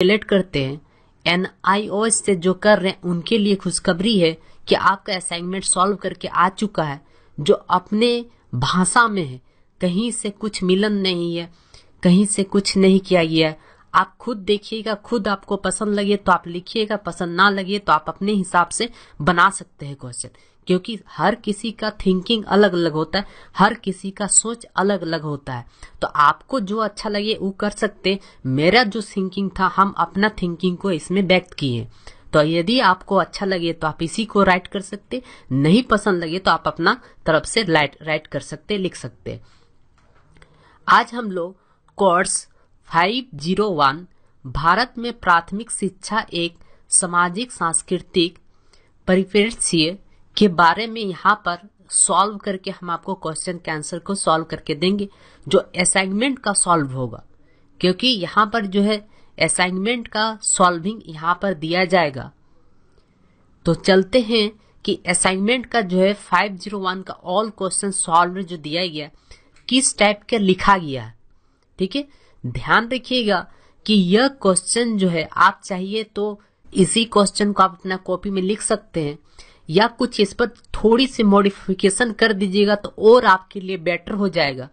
Relate करते हैं, NIOS से जो कर रहे हैं उनके लिए खुशखबरी है कि आपका असाइनमेंट सॉल्व करके आ चुका है, जो अपने भाषा में है। कहीं से कुछ मिलन नहीं है, कहीं से कुछ नहीं किया गया है। आप खुद देखिएगा, खुद आपको पसंद लगे तो आप लिखिएगा, पसंद ना लगे तो आप अपने हिसाब से बना सकते हैं क्वेश्चन, क्योंकि हर किसी का थिंकिंग अलग अलग होता है, हर किसी का सोच अलग अलग होता है। तो आपको जो अच्छा लगे वो कर सकते। मेरा जो थिंकिंग था, हम अपना थिंकिंग को इसमें व्यक्त किए। तो यदि आपको अच्छा लगे तो आप इसी को राइट कर सकते, नहीं पसंद लगे तो आप अपना तरफ से राइट कर सकते, लिख सकते। आज हम लोग कोर्स 501 भारत में प्राथमिक शिक्षा एक सामाजिक सांस्कृतिक परिप्रेक्ष्य के बारे में यहाँ पर सॉल्व करके हम आपको क्वेश्चन के आंसर को सॉल्व करके देंगे, जो असाइनमेंट का सॉल्व होगा। क्योंकि यहाँ पर जो है असाइनमेंट का सॉल्विंग यहाँ पर दिया जाएगा। तो चलते हैं कि असाइनमेंट का जो है 501 का ऑल क्वेश्चन सॉल्व जो दिया गया किस टाइप का लिखा गया है। ठीक है, ध्यान रखिएगा कि यह क्वेश्चन जो है आप चाहिए तो इसी क्वेश्चन को आप अपना कॉपी में लिख सकते हैं, या कुछ इस पर थोड़ी सी मॉडिफिकेशन कर दीजिएगा तो और आपके लिए बेटर हो जाएगा।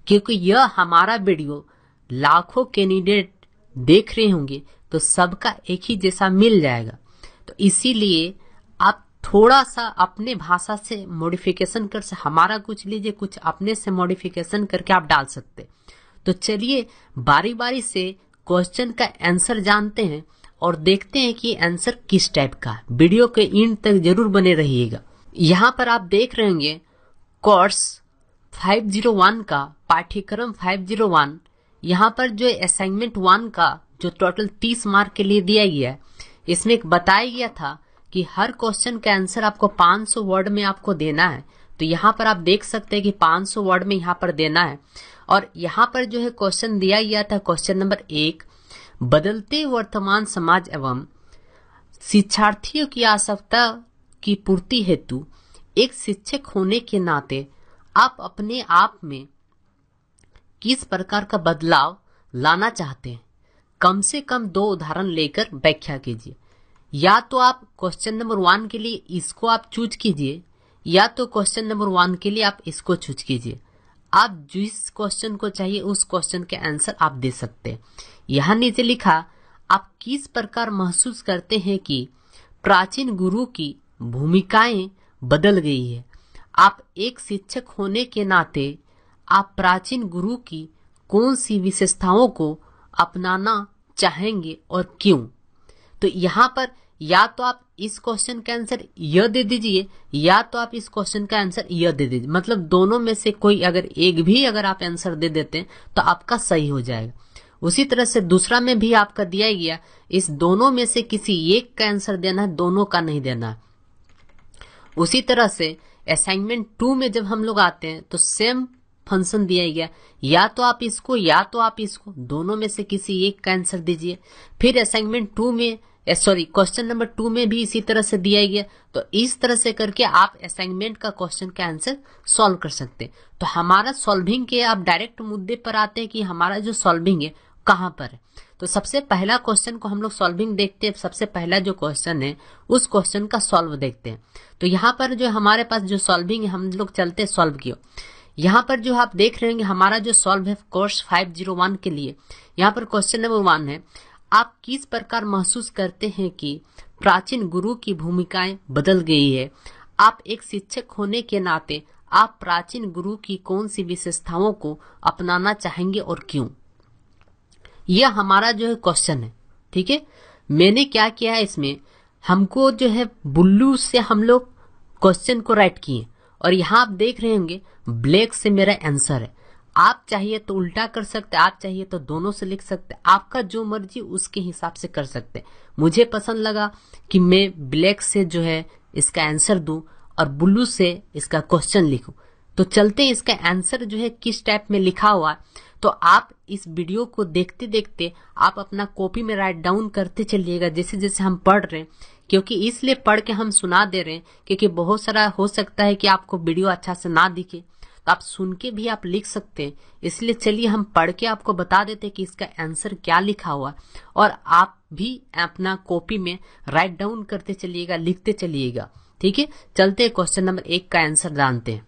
क्योंकि यह हमारा वीडियो लाखों कैंडिडेट देख रहे होंगे तो सबका एक ही जैसा मिल जाएगा। तो इसीलिए आप थोड़ा सा अपने भाषा से मॉडिफिकेशन कर से हमारा कुछ लीजिए, कुछ अपने से मॉडिफिकेशन करके आप डाल सकते। तो चलिए बारी बारी से क्वेश्चन का आंसर जानते हैं और देखते हैं कि आंसर किस टाइप का है। वीडियो के एंड तक जरूर बने रहिएगा। यहाँ पर आप देख रहे होंगे कोर्स 501 का पाठ्यक्रम 501। यहाँ पर जो असाइनमेंट 1 का जो टोटल 30 मार्क के लिए दिया गया है, इसमें बताया गया था कि हर क्वेश्चन का आंसर आपको 500 वर्ड में आपको देना है। तो यहाँ पर आप देख सकते हैं कि 500 वर्ड में यहाँ पर देना है। और यहाँ पर जो है क्वेश्चन दिया गया था, क्वेश्चन नंबर 1, बदलते वर्तमान समाज एवं शिक्षार्थियों की आवश्यकता की पूर्ति हेतु एक शिक्षक होने के नाते आप अपने आप में किस प्रकार का बदलाव लाना चाहते हैं? कम से कम 2 उदाहरण लेकर व्याख्या कीजिए। या तो आप क्वेश्चन नंबर 1 के लिए इसको आप चूज कीजिए, या तो क्वेश्चन नंबर 1 के लिए आप इसको चूज कीजिए। आप जिस क्वेश्चन को चाहिए उस क्वेश्चन के आंसर आप दे सकते हैं। यहाँ नीचे लिखा, आप किस प्रकार महसूस करते हैं कि प्राचीन गुरु की भूमिकाएं बदल गई है? आप एक शिक्षक होने के नाते आप प्राचीन गुरु की कौन सी विशेषताओं को अपनाना चाहेंगे और क्यों? तो यहाँ पर या तो आप इस क्वेश्चन का आंसर यह दे दीजिए, या तो आप इस क्वेश्चन का आंसर यह दे दीजिए। मतलब दोनों में से कोई अगर एक भी अगर आप आंसर दे देते हैं तो आपका सही हो जाएगा। उसी तरह से दूसरा में भी आपका दिया गया, इस दोनों में से किसी एक का आंसर देना है, दोनों का नहीं देना है। उसी तरह से असाइनमेंट 2 में जब हम लोग आते हैं तो सेम फंक्शन दिया गया, या तो आप इसको या तो आप इसको, दोनों में से किसी एक का आंसर दीजिए। फिर असाइनमेंट 2 में क्वेश्चन नंबर 2 में भी इसी तरह से दिया गया। तो इस तरह से करके आप असाइनमेंट का क्वेश्चन का आंसर सॉल्व कर सकते हैं। तो हमारा सॉल्विंग के आप डायरेक्ट मुद्दे पर आते हैं कि हमारा जो सॉल्विंग है कहाँ पर है। तो सबसे पहला क्वेश्चन को हम लोग सॉल्विंग देखते हैं। सबसे पहला जो क्वेश्चन है उस क्वेश्चन का सॉल्व देखते हैं। तो यहाँ पर जो हमारे पास जो सॉल्विंग है, हम लोग चलते सॉल्व किया। यहाँ पर जो आप देख रहे होंगे हमारा जो सॉल्व है कोर्स 501 के लिए, यहाँ पर क्वेश्चन नंबर 1 है, आप किस प्रकार महसूस करते हैं कि प्राचीन गुरु की भूमिकाएं बदल गई है? आप एक शिक्षक होने के नाते आप प्राचीन गुरु की कौन सी विशेषताओं को अपनाना चाहेंगे और क्यों? यह हमारा जो है क्वेश्चन है। ठीक है, मैंने क्या किया है, इसमें हमको जो है बुल्लू से हम लोग क्वेश्चन को राइट किए, और यहाँ आप देख रहे होंगे ब्लैक से मेरा आंसर है। आप चाहिए तो उल्टा कर सकते, आप चाहिए तो दोनों से लिख सकते, आपका जो मर्जी उसके हिसाब से कर सकते। मुझे पसंद लगा कि मैं ब्लैक से जो है इसका आंसर दूं और ब्लू से इसका क्वेश्चन लिखूं। तो चलते हैं इसका आंसर जो है किस टाइप में लिखा हुआ है। तो आप इस वीडियो को देखते देखते आप अपना कॉपी में राइट डाउन करते चलिएगा जैसे जैसे हम पढ़ रहे हैं, क्योंकि इसलिए पढ़ के हम सुना दे रहे हैं क्योंकि बहुत सारा हो सकता है कि आपको वीडियो अच्छा से ना दिखे। तो आप सुन के भी आप लिख सकते हैं। इसलिए चलिए हम पढ़ के आपको बता देते हैं कि इसका आंसर क्या लिखा हुआ है, और आप भी अपना कॉपी में राइट डाउन करते चलिएगा, लिखते चलिएगा। ठीक है, चलते हैं क्वेश्चन नंबर 1 का आंसर जानते हैं।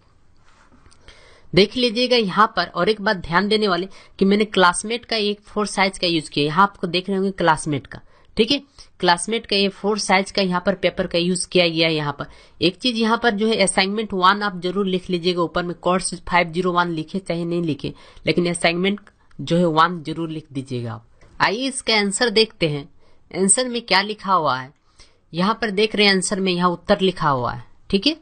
देख लीजिएगा यहाँ पर, और एक बात ध्यान देने वाले कि मैंने क्लासमेट का एक 4 साइज का यूज किया। यहाँ आपको देख रहे होंगे क्लासमेट का, ठीक है, क्लासमेट का ये 4 साइज का यहाँ पर पेपर का यूज किया गया है। यहाँ पर एक चीज यहाँ पर जो है असाइनमेंट 1 आप जरूर लिख लीजिएगा। ऊपर में कोर्स 501 लिखे चाहे नहीं लिखे, लेकिन असाइनमेंट जो है 1 जरूर लिख दीजिएगा आप। आइए इसका आंसर देखते हैं। आंसर में क्या लिखा हुआ है, यहाँ पर देख रहे हैं आंसर में यहाँ उत्तर लिखा हुआ है। ठीक है,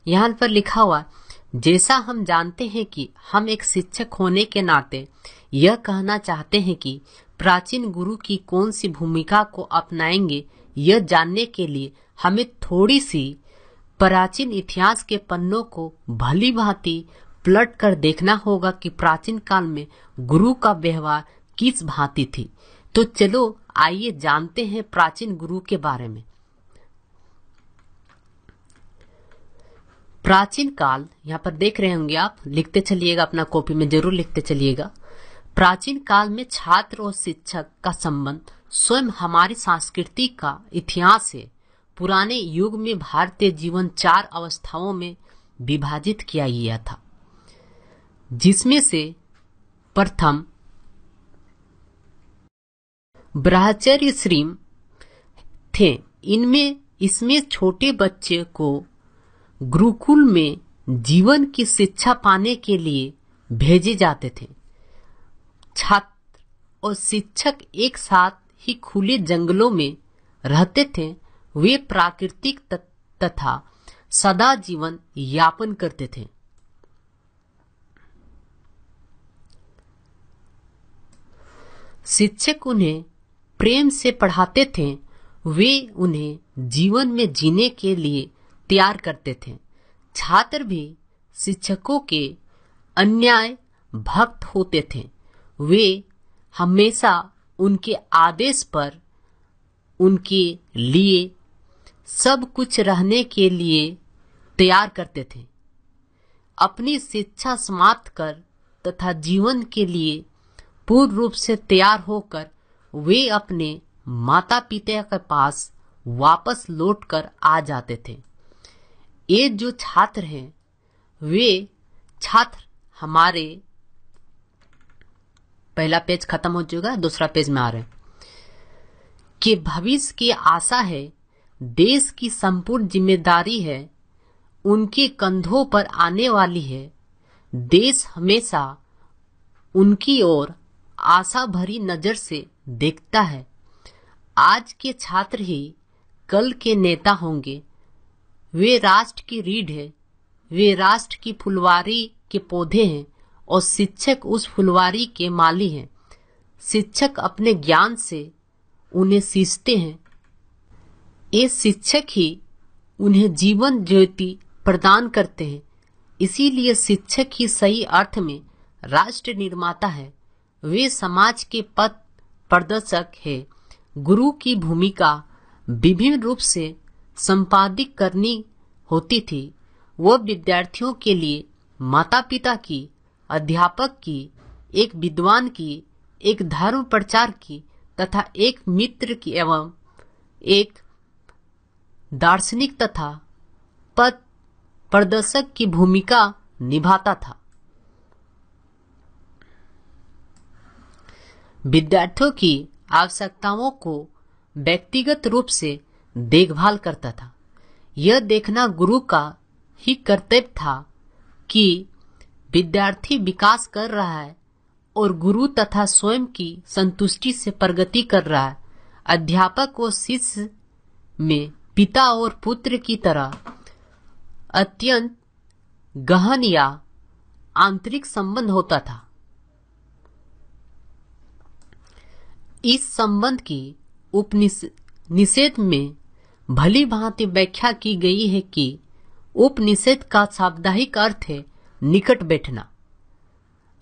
यहाँ पर लिखा हुआ है, जैसा हम जानते हैं कि हम एक शिक्षक होने के नाते यह कहना चाहते हैं कि प्राचीन गुरु की कौन सी भूमिका को अपनाएंगे, यह जानने के लिए हमें थोड़ी सी प्राचीन इतिहास के पन्नों को भली भांति पलट कर देखना होगा कि प्राचीन काल में गुरु का व्यवहार किस भांति थी। तो चलो आइए जानते हैं प्राचीन गुरु के बारे में। प्राचीन काल यहाँ पर देख रहे होंगे आप, लिखते चलिएगा, अपना कॉपी में जरूर लिखते चलिएगा। प्राचीन काल में छात्र और शिक्षक का संबंध स्वयं हमारी संस्कृति का इतिहास है। पुराने युग में भारतीय जीवन 4 अवस्थाओं में विभाजित किया गया था, जिसमें से प्रथम ब्रह्मचर्य श्रम थे। इसमें छोटे बच्चे को गुरुकुल में जीवन की शिक्षा पाने के लिए भेजे जाते थे। छात्र और शिक्षक एक साथ ही खुले जंगलों में रहते थे। वे प्राकृतिक तथा सदा जीवन यापन करते थे। शिक्षक उन्हें प्रेम से पढ़ाते थे। वे उन्हें जीवन में जीने के लिए तैयार करते थे। छात्र भी शिक्षकों के अन्याय भक्त होते थे। वे हमेशा उनके आदेश पर उनके लिए सब कुछ रहने के लिए तैयार करते थे। अपनी शिक्षा समाप्त कर तथा जीवन के लिए पूर्ण रूप से तैयार होकर वे अपने माता पिता के पास वापस लौटकर आ जाते थे। ये जो छात्र हैं, वे छात्र हमारे, पहला पेज खत्म हो चुका है, दूसरा पेज में आ रहे हैं, कि भविष्य की आशा है, देश की संपूर्ण जिम्मेदारी है, उनके कंधों पर आने वाली है। देश हमेशा उनकी ओर आशा भरी नजर से देखता है। आज के छात्र ही कल के नेता होंगे। वे राष्ट्र की रीढ़ है, वे राष्ट्र की फुलवारी के पौधे हैं और शिक्षक उस फुलवारी के माली हैं। शिक्षक अपने ज्ञान से उन्हें सींचते हैं। ये शिक्षक ही उन्हें जीवन ज्योति प्रदान करते हैं। इसीलिए शिक्षक ही सही अर्थ में राष्ट्र निर्माता है। वे समाज के पथ प्रदर्शक है। गुरु की भूमिका विभिन्न रूप से संपादित करनी होती थी। वह विद्यार्थियों के लिए माता पिता की, अध्यापक की, एक विद्वान की, एक धर्म प्रचार की तथा एक मित्र की एवं एक दार्शनिक तथा पथ प्रदर्शक की भूमिका निभाता था। विद्यार्थियों की आवश्यकताओं को व्यक्तिगत रूप से देखभाल करता था। यह देखना गुरु का ही कर्तव्य था कि विद्यार्थी विकास कर रहा है और गुरु तथा स्वयं की संतुष्टि से प्रगति कर रहा है। अध्यापक और शिष्य में पिता और पुत्र की तरह अत्यंत गहन या आंतरिक संबंध होता था। इस संबंध की उपनिषद में भली भांति व्याख्या की गई है कि उपनिषद का शाब्दिक अर्थ है निकट बैठना।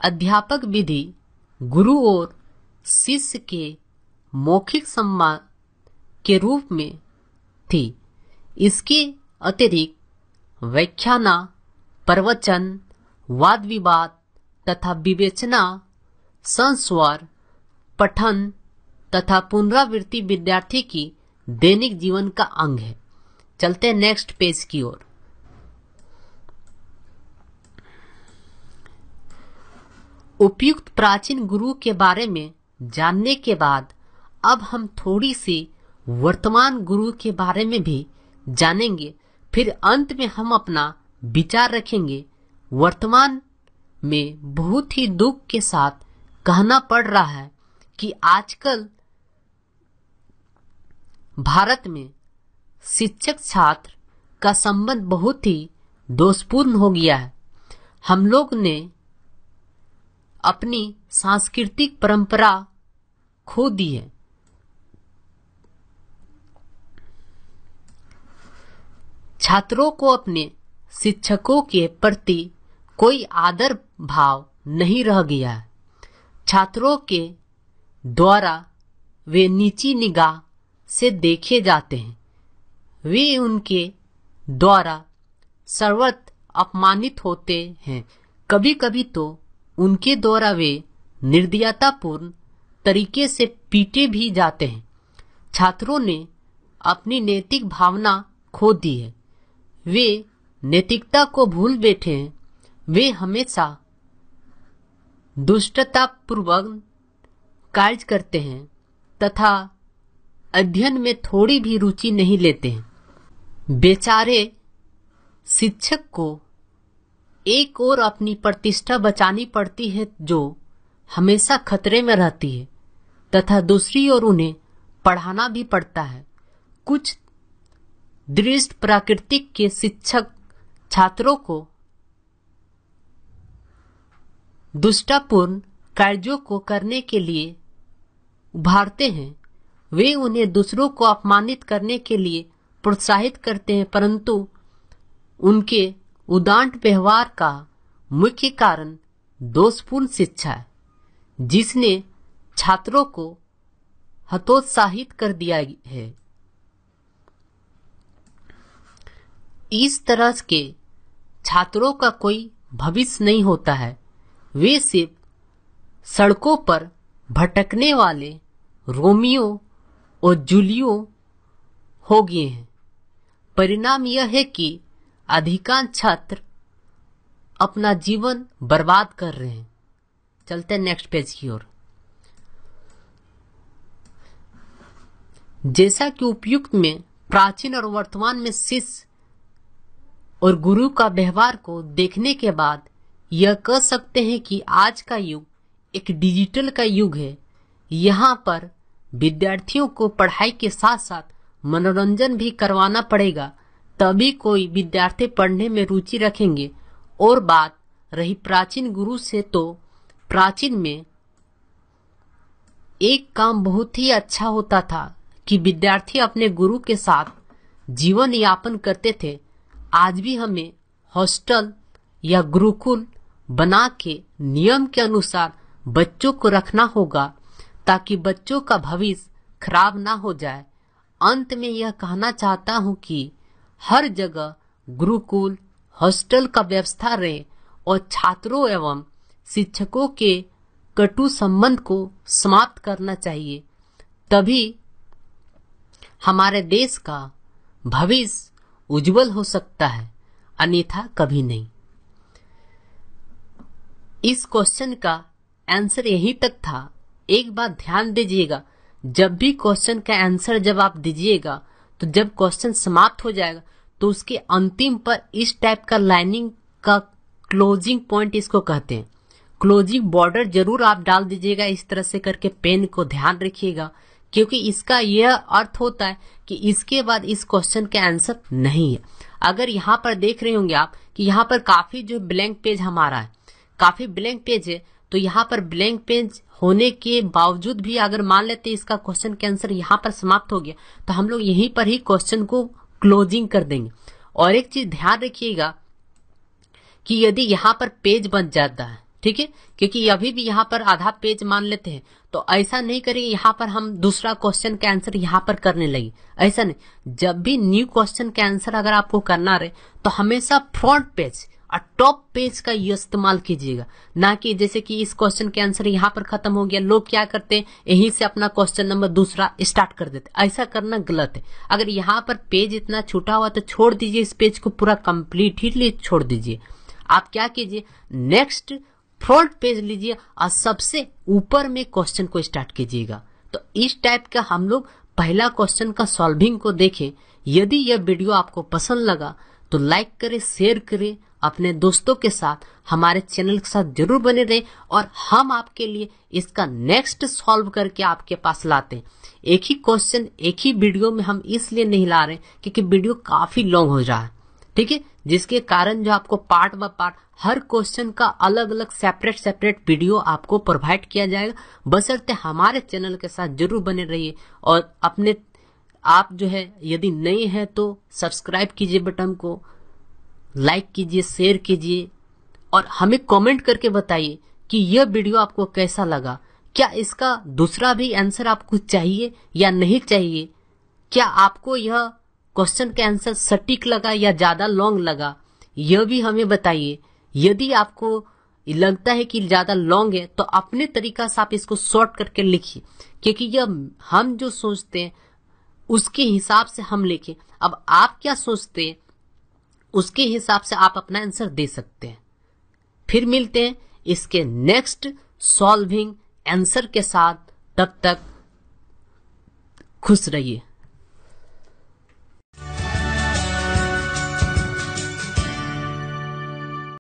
अध्यापक विधि गुरु और शिष्य के मौखिक संवाद के रूप में थी। इसके अतिरिक्त व्याख्यान, प्रवचन, वाद विवाद तथा विवेचना, संस्वर, पठन तथा पुनरावृत्ति विद्यार्थी की दैनिक जीवन का अंग है। चलते हैं नेक्स्ट पेज की ओर। उपयुक्त प्राचीन गुरु के बारे में जानने के बाद अब हम थोड़ी सी वर्तमान गुरु के बारे में भी जानेंगे। फिर अंत में हम अपना विचार रखेंगे। वर्तमान में बहुत ही दुख के साथ कहना पड़ रहा है कि आजकल भारत में शिक्षक छात्र का संबंध बहुत ही दोषपूर्ण हो गया है। हम लोग ने अपनी सांस्कृतिक परंपरा खो दी है। छात्रों को अपने शिक्षकों के प्रति कोई आदर भाव नहीं रह गया है। छात्रों के द्वारा वे नीची निगाह से देखे जाते हैं। वे उनके द्वारा सर्वत्र अपमानित होते हैं। कभी कभी तो उनके द्वारा वे निर्दयतापूर्ण तरीके से पीटे भी जाते हैं। छात्रों ने अपनी नैतिक भावना खो दी है। वे नैतिकता को भूल बैठे हैं। वे हमेशा दुष्टतापूर्वक कार्य करते हैं तथा अध्ययन में थोड़ी भी रुचि नहीं लेते हैं। बेचारे शिक्षक को एक ओर अपनी प्रतिष्ठा बचानी पड़ती है जो हमेशा खतरे में रहती है, तथा दूसरी ओर उन्हें पढ़ाना भी पड़ता है। कुछ दृष्ट प्राकृतिक के शिक्षक छात्रों को दुष्टतापूर्ण कार्यों को करने के लिए उभारते हैं। वे उन्हें दूसरों को अपमानित करने के लिए प्रोत्साहित करते हैं, परंतु उनके उदात्त व्यवहार का मुख्य कारण दोषपूर्ण शिक्षा है, जिसने छात्रों को हतोत्साहित कर दिया है। इस तरह के छात्रों का कोई भविष्य नहीं होता है। वे सिर्फ सड़कों पर भटकने वाले रोमियो और जूलियो हो गए हैं। परिणाम यह है कि अधिकांश छात्र अपना जीवन बर्बाद कर रहे हैं। चलते हैं नेक्स्ट पेज की ओर। जैसा कि उपयुक्त में प्राचीन और वर्तमान में शिष्य और गुरु का व्यवहार को देखने के बाद यह कह सकते हैं कि आज का युग एक डिजिटल का युग है। यहाँ पर विद्यार्थियों को पढ़ाई के साथ साथ मनोरंजन भी करवाना पड़ेगा, तभी कोई विद्यार्थी पढ़ने में रुचि रखेंगे। और बात रही प्राचीन गुरु से, तो प्राचीन में एक काम बहुत ही अच्छा होता था कि विद्यार्थी अपने गुरु के साथ जीवन यापन करते थे। आज भी हमें हॉस्टल या गुरुकुल बना के नियम के अनुसार बच्चों को रखना होगा, ताकि बच्चों का भविष्य खराब ना हो जाए। अंत में यह कहना चाहता हूं कि हर जगह गुरुकुल, हॉस्टल का व्यवस्था रहे और छात्रों एवं शिक्षकों के कटु संबंध को समाप्त करना चाहिए। तभी हमारे देश का भविष्य उज्जवल हो सकता है, अन्यथा कभी नहीं। इस क्वेश्चन का आंसर यहीं तक था। एक बात ध्यान दीजिएगा, जब भी क्वेश्चन का आंसर जब आप दीजिएगा, तो जब क्वेश्चन समाप्त हो जाएगा तो उसके अंतिम पर इस टाइप का लाइनिंग का क्लोजिंग पॉइंट इसको कहते हैं। क्लोजिंग बॉर्डर जरूर आप डाल दीजिएगा। इस तरह से करके पेन को ध्यान रखिएगा, क्योंकि इसका यह अर्थ होता है कि इसके बाद इस क्वेश्चन का आंसर नहीं है। अगर यहाँ पर देख रहे होंगे आप कि यहाँ पर काफी जो ब्लैंक पेज हमारा है, काफी ब्लैंक पेज है, तो यहाँ पर ब्लैंक पेज होने के बावजूद भी अगर मान लेते इसका क्वेश्चन का आंसर यहाँ पर समाप्त हो गया, तो हम लोग यहीं पर ही क्वेश्चन को क्लोजिंग कर देंगे। और एक चीज ध्यान रखिएगा कि यदि यहाँ पर पेज बच जाता है, ठीक है, क्योंकि अभी भी यहाँ पर आधा पेज मान लेते हैं, तो ऐसा नहीं करेंगे यहाँ पर हम दूसरा क्वेश्चन का आंसर यहाँ पर करने लगे। ऐसा नहीं, जब भी न्यू क्वेश्चन का आंसर अगर आपको करना रहे तो हमेशा फ्रंट पेज और टॉप पेज का इस्तेमाल कीजिएगा, ना कि जैसे कि इस क्वेश्चन के आंसर यहाँ पर खत्म हो गया, लोग क्या करते हैं यहीं से अपना क्वेश्चन नंबर दूसरा स्टार्ट कर देते। ऐसा करना गलत है। अगर यहाँ पर पेज इतना छोटा हुआ तो छोड़ दीजिए, इस पेज को पूरा कंप्लीटली छोड़ दीजिए। आप क्या कीजिए, नेक्स्ट फ्रंट पेज लीजिए और सबसे ऊपर में क्वेश्चन को स्टार्ट कीजिएगा। तो इस टाइप का हम लोग पहला क्वेश्चन का सॉल्विंग को देखें। यदि यह वीडियो आपको पसंद लगा तो लाइक करें, शेयर करें अपने दोस्तों के साथ, हमारे चैनल के साथ जरूर बने रहें और हम आपके लिए इसका नेक्स्ट सॉल्व करके आपके पास लाते हैं। एक ही क्वेश्चन एक ही वीडियो में हम इसलिए नहीं ला रहे क्योंकि वीडियो काफी लॉन्ग हो रहा है, ठीक है, जिसके कारण जो आपको part by part her question का अलग अलग सेपरेट वीडियो आपको प्रोवाइड किया जाएगा। बशर्ते हमारे चैनल के साथ जरूर बने रहिए और अपने आप जो है यदि नए हैं तो सब्सक्राइब कीजिए, बटन को लाइक कीजिए, शेयर कीजिए और हमें कमेंट करके बताइए कि यह वीडियो आपको कैसा लगा। क्या इसका दूसरा भी आंसर आपको चाहिए या नहीं चाहिए? क्या आपको यह क्वेश्चन का आंसर सटीक लगा या ज्यादा लॉन्ग लगा, यह भी हमें बताइए। यदि आपको लगता है कि ज्यादा लॉन्ग है तो अपने तरीका से आप इसको शॉर्ट करके लिखिए, क्योंकि यह हम जो सोचते हैं उसके हिसाब से हम लिखें। अब आप क्या सोचते हैं उसके हिसाब से आप अपना आंसर दे सकते हैं। फिर मिलते हैं इसके नेक्स्ट सॉल्विंग आंसर के साथ, तब तक खुश रहिए।